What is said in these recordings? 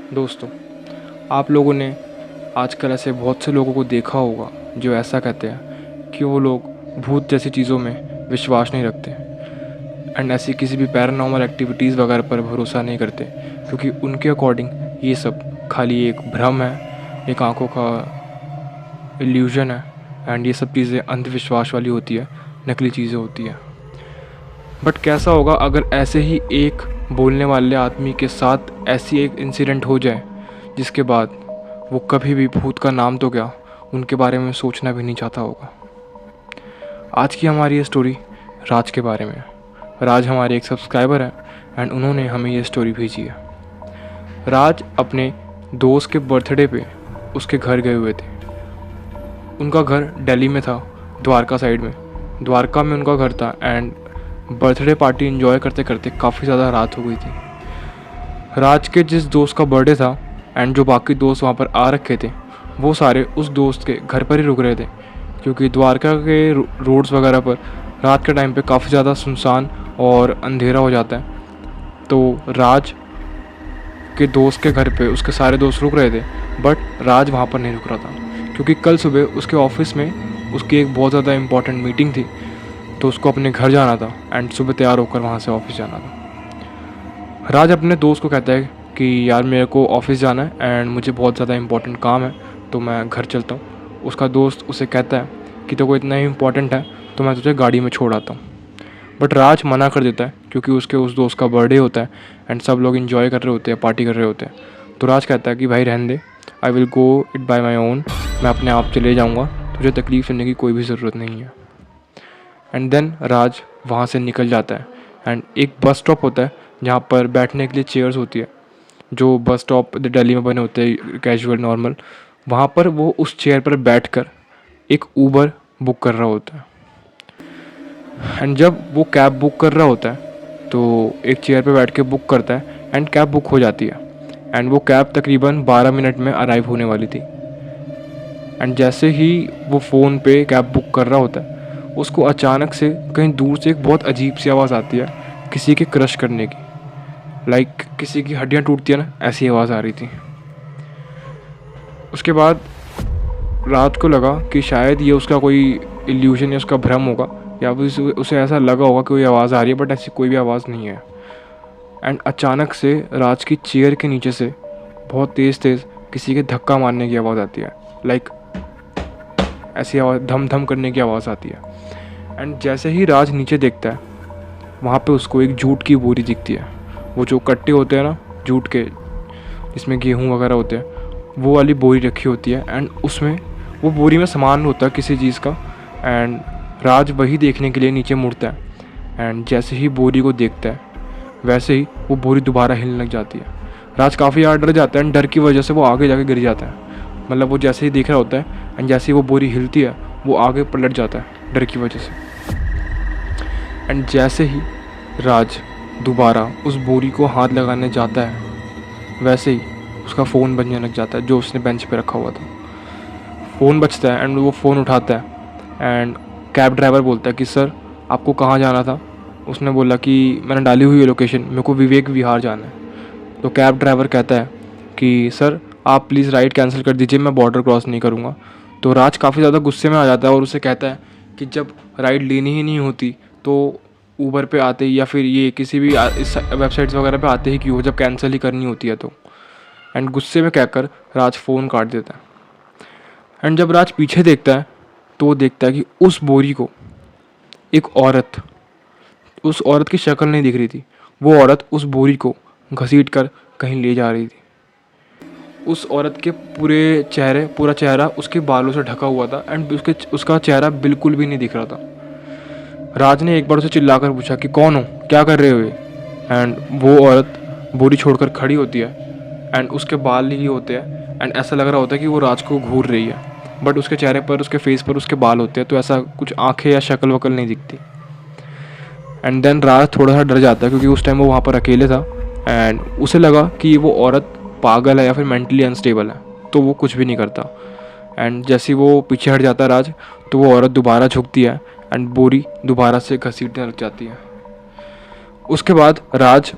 दोस्तों, आप लोगों ने आजकल ऐसे बहुत से लोगों को देखा होगा जो ऐसा कहते हैं कि वो लोग भूत जैसी चीज़ों में विश्वास नहीं रखते एंड ऐसी किसी भी पैरानॉर्मल एक्टिविटीज़ वगैरह पर भरोसा नहीं करते, क्योंकि उनके अकॉर्डिंग ये सब खाली एक भ्रम है, एक आंखों का इल्यूजन है एंड ये सब चीज़ें अंधविश्वास वाली होती है, नकली चीज़ें होती हैं। बट कैसा होगा अगर ऐसे ही एक बोलने वाले आदमी के साथ ऐसी एक इंसिडेंट हो जाए जिसके बाद वो कभी भी भूत का नाम तो क्या, उनके बारे में सोचना भी नहीं चाहता होगा। आज की हमारी ये स्टोरी राज के बारे में है। राज हमारे एक सब्सक्राइबर हैं एंड उन्होंने हमें ये स्टोरी भेजी है। राज अपने दोस्त के बर्थडे पे उसके घर गए हुए थे। उनका घर दिल्ली में था, द्वारका साइड में। द्वारका में उनका घर था एंड बर्थडे पार्टी एंजॉय करते करते काफ़ी ज़्यादा रात हो गई थी। राज के जिस दोस्त का बर्थडे था एंड जो बाकी दोस्त वहाँ पर आ रखे थे, वो सारे उस दोस्त के घर पर ही रुक रहे थे, क्योंकि द्वारका के रोड्स वगैरह पर रात के टाइम पे काफ़ी ज़्यादा सुनसान और अंधेरा हो जाता है। तो राज के दोस्त के घर पे उसके सारे दोस्त रुक रहे थे, बट राज वहाँ पर नहीं रुक रहा था, क्योंकि कल सुबह उसके ऑफिस में उसकी एक बहुत ज़्यादा इंपॉर्टेंट मीटिंग थी। तो उसको अपने घर जाना था एंड सुबह तैयार होकर वहाँ से ऑफिस जाना था। राज अपने दोस्त को कहता है कि यार मेरे को ऑफिस जाना है एंड मुझे बहुत ज़्यादा इंपॉर्टेंट काम है, तो मैं घर चलता हूँ। उसका दोस्त उसे कहता है कि तेरे को इतना ही इंपॉर्टेंट है तो मैं तुझे गाड़ी में छोड़ आता हूँ। बट राज मना कर देता है, क्योंकि उसके उस दोस्त का बर्थडे होता है एंड सब लोग इन्जॉय कर रहे होते हैं, पार्टी कर रहे होते हैं। तो राज कहता है कि भाई रहने दे, I will go it by my own, मैं अपने आप चले जाऊँगा, तुझे तकलीफ़ लेने की कोई भी ज़रूरत नहीं है। एंड देन राज वहाँ से निकल जाता है एंड एक बस स्टॉप होता है जहाँ पर बैठने के लिए चेयर्स होती है, जो बस स्टॉप दिल्ली में बने होते हैं कैजुअल नॉर्मल। वहाँ पर वो उस चेयर पर बैठकर एक ऊबर बुक कर रहा होता है। एंड जब वो कैब बुक कर रहा होता है तो एक चेयर पे बैठ के बुक करता है एंड कैब बुक हो जाती है एंड वो कैब तकरीबन 12 मिनट में अराइव होने वाली थी। एंड जैसे ही वो फ़ोन पे कैब बुक कर रहा होता है, उसको अचानक से कहीं दूर से एक बहुत अजीब सी आवाज़ आती है, किसी के क्रश करने की, लाइक किसी की हड्डियाँ टूटती है ना, ऐसी आवाज़ आ रही थी। उसके बाद रात को लगा कि शायद ये उसका कोई इल्यूजन या उसका भ्रम होगा, या फिर उसे ऐसा लगा होगा कि कोई आवाज़ आ रही है, बट ऐसी कोई भी आवाज़ नहीं है। एंड अचानक से राज की चेयर के नीचे से बहुत तेज़ तेज़ किसी के धक्का मारने की आवाज़ आती है, लाइक ऐसी आवाज़ धम धम करने की आवाज़ आती है। एंड जैसे ही राज नीचे देखता है, वहाँ पे उसको एक जूट की बोरी दिखती है। वो जो कट्टे होते हैं ना जूट के, जिसमें गेहूँ वगैरह होते हैं, वो वाली बोरी रखी होती है एंड उसमें वो बोरी में सामान होता है किसी चीज़ का। एंड राज वही देखने के लिए नीचे मुड़ता है एंड जैसे ही बोरी को देखता है, वैसे ही वो बोरी दोबारा हिलने लग जाती है। राज काफ़ी ज़्यादा डर जाता है एंड डर की वजह से वो आगे जाके गिर जाता है। मतलब वो जैसे ही देख रहा होता है एंड जैसे ही वो बोरी हिलती है, वो आगे पलट जाता है डर की वजह से। एंड जैसे ही राज दोबारा उस बोरी को हाथ लगाने जाता है, वैसे ही उसका फ़ोन बजने लग जाता है जो उसने बेंच पे रखा हुआ था। फ़ोन बजता है एंड वो फ़ोन उठाता है एंड कैब ड्राइवर बोलता है कि सर आपको कहाँ जाना था। उसने बोला कि मैंने डाली हुई है लोकेशन, मेरे को विवेक विहार जाना है। तो कैब ड्राइवर कहता है कि सर आप प्लीज़ राइड कैंसिल कर दीजिए, मैं बॉर्डर क्रॉस नहीं करूँगा। तो राज काफ़ी ज़्यादा गुस्से में आ जाता है और उसे कहता है कि जब राइड लेनी ही नहीं होती तो ऊबर पे आते ही या फिर ये किसी भी इस वेबसाइट्स वगैरह पे आते ही क्यों, जब कैंसिल ही करनी होती है तो। एंड गुस्से में कहकर राज फ़ोन काट देता है। एंड जब राज पीछे देखता है तो वो देखता है कि उस बोरी को एक औरत, उस औरत की शक्ल नहीं दिख रही थी, वो औरत उस बोरी को घसीट कर कहीं ले जा रही थी। उस औरत के पूरा चेहरा उसके बालों से ढका हुआ था एंड उसका चेहरा बिल्कुल भी नहीं दिख रहा था। राज ने एक बार उसे चिल्लाकर पूछा कि कौन हो, क्या कर रहे हो ये। एंड वो औरत बोरी छोड़कर खड़ी होती है एंड उसके बाल ही होते हैं एंड ऐसा लग रहा होता है कि वो राज को घूर रही है, बट उसके चेहरे पर, उसके फेस पर उसके बाल होते हैं, तो ऐसा कुछ आंखें या शक्ल वकल नहीं दिखती। एंड देन राज थोड़ा सा डर जाता है, क्योंकि उस टाइम वो वहाँ पर अकेले था एंड उसे लगा कि वो औरत पागल है या फिर मेंटली अनस्टेबल है, तो वो कुछ भी नहीं करता। एंड जैसे ही वो पीछे हट जाता है राज, तो वो औरत दोबारा झुकती है एंड बोरी दोबारा से घसीटने लग जाती है। उसके बाद राज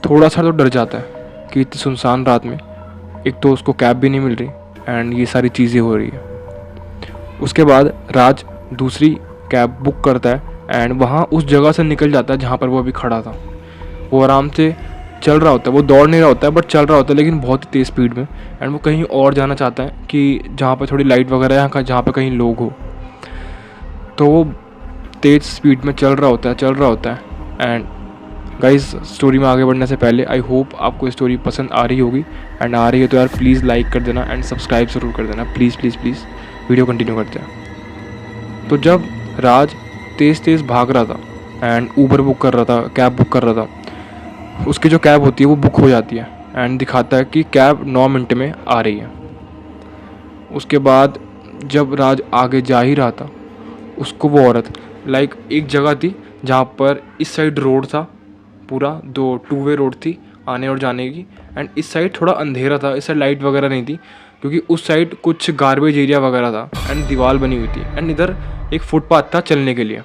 थोड़ा सा तो डर जाता है कि इतनी सुनसान रात में एक तो उसको कैब भी नहीं मिल रही एंड ये सारी चीज़ें हो रही है। उसके बाद राज दूसरी कैब बुक करता है एंड वहाँ उस जगह से निकल जाता है जहाँ पर वो अभी खड़ा था। वो आराम से चल रहा होता है, वो दौड़ नहीं रहा होता है बट चल रहा होता है, लेकिन बहुत ही तेज़ स्पीड में। एंड वो कहीं और जाना चाहता है कि जहाँ पर थोड़ी लाइट वगैरह है, जहाँ पर कहीं लोग हो। तो वो तेज़ स्पीड में चल रहा होता है। एंड गाइस, स्टोरी में आगे बढ़ने से पहले आई होप आपको स्टोरी पसंद आ रही होगी, एंड आ रही है तो यार प्लीज़ लाइक कर देना एंड सब्सक्राइब ज़रूर कर देना, please please please. Video continue करते हैं। तो जब राज तेज़ तेज़ भाग रहा था एंड ऊबर बुक कर रहा था, कैब बुक कर रहा था, उसकी जो कैब होती है वो बुक हो जाती है एंड दिखाता है कि कैब 9 मिनट में आ रही है। उसके बाद जब राज आगे जा ही रहा था, उसको वो औरत एक जगह थी जहाँ पर इस साइड रोड था, पूरा 2 वे रोड थी आने और जाने की, एंड इस साइड थोड़ा अंधेरा था, इस साइड लाइट वगैरह नहीं थी क्योंकि उस साइड कुछ गार्बेज एरिया वगैरह था एंड दीवार बनी हुई थी एंड इधर एक फुटपाथ था चलने के लिए।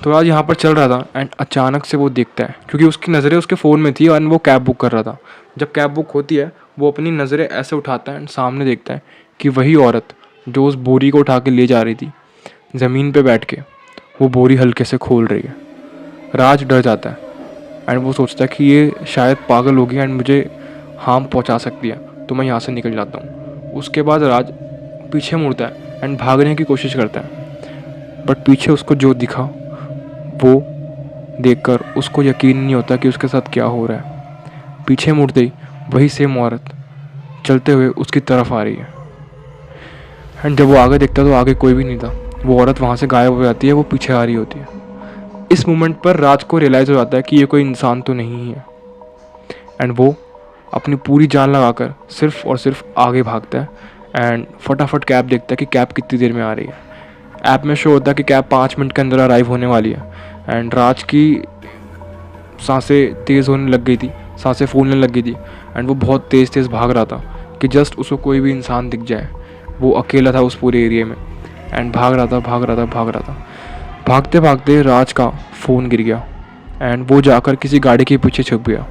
तो आज यहाँ पर चल रहा था एंड अचानक से वो देखता है, क्योंकि उसकी नज़रें उसके फ़ोन में थी एंड वो कैब बुक कर रहा था। जब कैब बुक होती है वो अपनी नज़रें ऐसे उठाता है एंड सामने देखता है कि वही औरत जो उस बोरी को उठा के ले जा रही थी, ज़मीन पे बैठ के वो बोरी हल्के से खोल रही है। राज डर जाता है एंड वो सोचता है कि ये शायद पागल होगी एंड मुझे हार्म पहुंचा सकती है, तो मैं यहाँ से निकल जाता हूँ। उसके बाद राज पीछे मुड़ता है एंड भागने की कोशिश करता है, बट पीछे उसको जो दिखा वो देखकर उसको यकीन नहीं होता कि उसके साथ क्या हो रहा है। पीछे मुड़ते ही वही सेम औरत चलते हुए उसकी तरफ आ रही है एंड जब वो आगे देखता है तो आगे कोई भी नहीं था। वो औरत वहाँ से गायब हो जाती है, वो पीछे आ रही होती है। इस मोमेंट पर राज को रियलाइज़ हो जाता है कि ये कोई इंसान तो नहीं है एंड वो अपनी पूरी जान लगाकर सिर्फ और सिर्फ आगे भागता है एंड फटाफट कैब देखता है कि कैब कितनी देर में आ रही है। ऐप में शो होता है कि कैब 5 मिनट के अंदर अराइव होने वाली है एंड राज की सांसें तेज़ होने लग गई थी, सांसें फूलने लग गई थी एंड वो बहुत तेज़ तेज़ भाग रहा था कि जस्ट उसको कोई भी इंसान दिख जाए। वो अकेला था उस पूरे एरिया में एंड भाग रहा था। भागते भागते राज का फ़ोन गिर गया एंड वो जाकर किसी गाड़ी के पीछे छुप गया।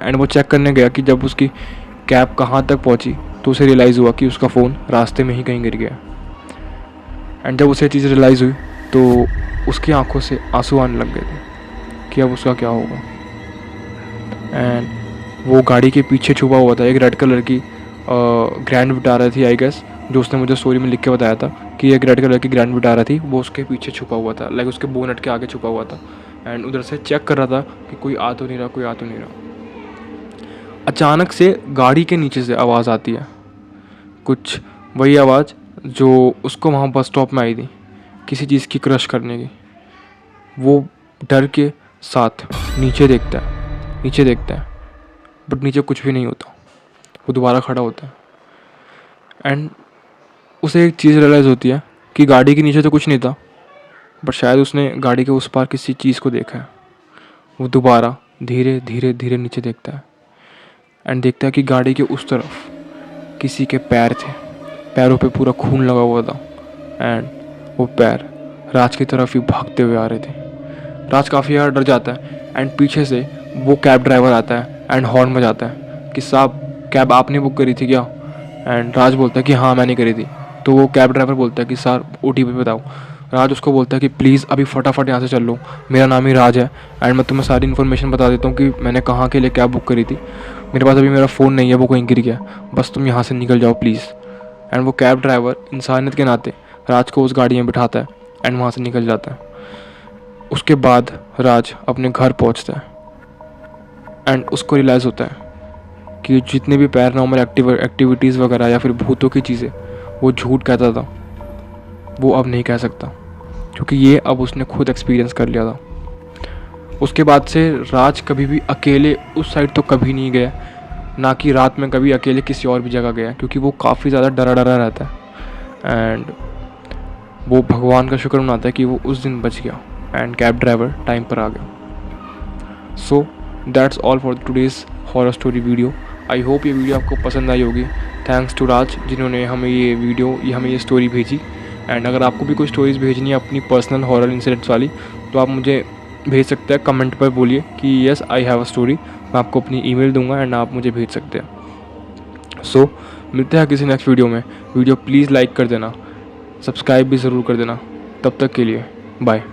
एंड वो चेक करने गया कि जब उसकी कैब कहाँ तक पहुँची तो उसे रियलाइज़ हुआ कि उसका फ़ोन रास्ते में ही कहीं गिर गया। एंड जब उसे चीज़ रियलाइज़ हुई तो उसकी आंखों से आंसू आने लग गए थे कि अब उसका क्या होगा। एंड वो गाड़ी के पीछे छुपा हुआ था, एक रेड कलर की ग्रैंड विटारा थी आई गेस, जो उसने मुझे स्टोरी में लिख के बताया था कि एक रेड कलर की ग्रैंड विटारा थी, वो उसके पीछे छुपा हुआ था, उसके बोनट के आगे छुपा हुआ था एंड उधर से चेक कर रहा था कि कोई आ तो नहीं रहा। अचानक से गाड़ी के नीचे से आवाज़ आती है, कुछ वही आवाज़ जो उसको वहाँ बस स्टॉप में आई थी, किसी चीज़ की क्रश करने की। वो डर के साथ नीचे देखता है बट नीचे कुछ भी नहीं होता। वो दोबारा खड़ा होता है एंड उसे एक चीज़ रियलाइज़ होती है कि गाड़ी के नीचे तो कुछ नहीं था, बट शायद उसने गाड़ी के उस पार किसी चीज़ को देखा है। वो दोबारा धीरे धीरे नीचे देखता है एंड देखता है कि गाड़ी के उस तरफ किसी के पैर थे, पैरों पे पूरा खून लगा हुआ था एंड वो पैर राज की तरफ ही भागते हुए आ रहे थे। राज काफ़ी ज़्यादा डर जाता है एंड पीछे से वो कैब ड्राइवर आता है एंड हॉर्न बजाता है कि साहब कैब आपने बुक करी थी क्या? एंड राज बोलता है कि हाँ मैंने करी थी। तो वो कैब ड्राइवर बोलता है कि सर OTP बताओ। राज उसको बोलता है कि प्लीज़ अभी फटाफट यहाँ से चल लो, मेरा नाम ही राज है एंड मैं तुम्हें सारी इन्फॉर्मेशन बता देता हूँ कि मैंने कहाँ के लिए कैब बुक करी थी। मेरे पास अभी मेरा फ़ोन नहीं है, वो कहीं गिर गया, बस तुम यहाँ से निकल जाओ प्लीज़। एंड वो कैब ड्राइवर इंसानियत के नाते राज को उस गाड़ी में बिठाता है एंड वहाँ से निकल जाता है। उसके बाद राज अपने घर पहुँचता है एंड उसको रियलाइज़ होता है कि जितने भी पैरानॉर्मल एक्टिविटीज़ वगैरह या फिर भूतों की चीज़ें वो झूठ कहता था, वो अब नहीं कह सकता, क्योंकि ये अब उसने खुद एक्सपीरियंस कर लिया था। उसके बाद से राज कभी भी अकेले उस साइड तो कभी नहीं गया, ना कि रात में कभी अकेले किसी और भी जगह गया, क्योंकि वो काफ़ी ज़्यादा डरा रहता है एंड वो भगवान का शुक्र मनाता है कि वो उस दिन बच गया एंड कैब ड्राइवर टाइम पर आ गया। So that's all for today's horror story video. I hope ये वीडियो आपको पसंद आई होगी। थैंक्स टू राज जिन्होंने हमें ये स्टोरी भेजी। एंड अगर आपको भी कोई स्टोरीज़ भेजनी है अपनी पर्सनल हॉरर इंसिडेंट्स वाली, तो आप मुझे भेज सकते हैं, कमेंट पर बोलिए कि yes I have a story, मैं आपको अपनी ईमेल दूंगा एंड आप मुझे भेज सकते हैं। सो मिलते हैं किसी नेक्स्ट वीडियो में। वीडियो प्लीज़ लाइक कर देना, सब्सक्राइब भी ज़रूर कर देना। तब तक के लिए बाय।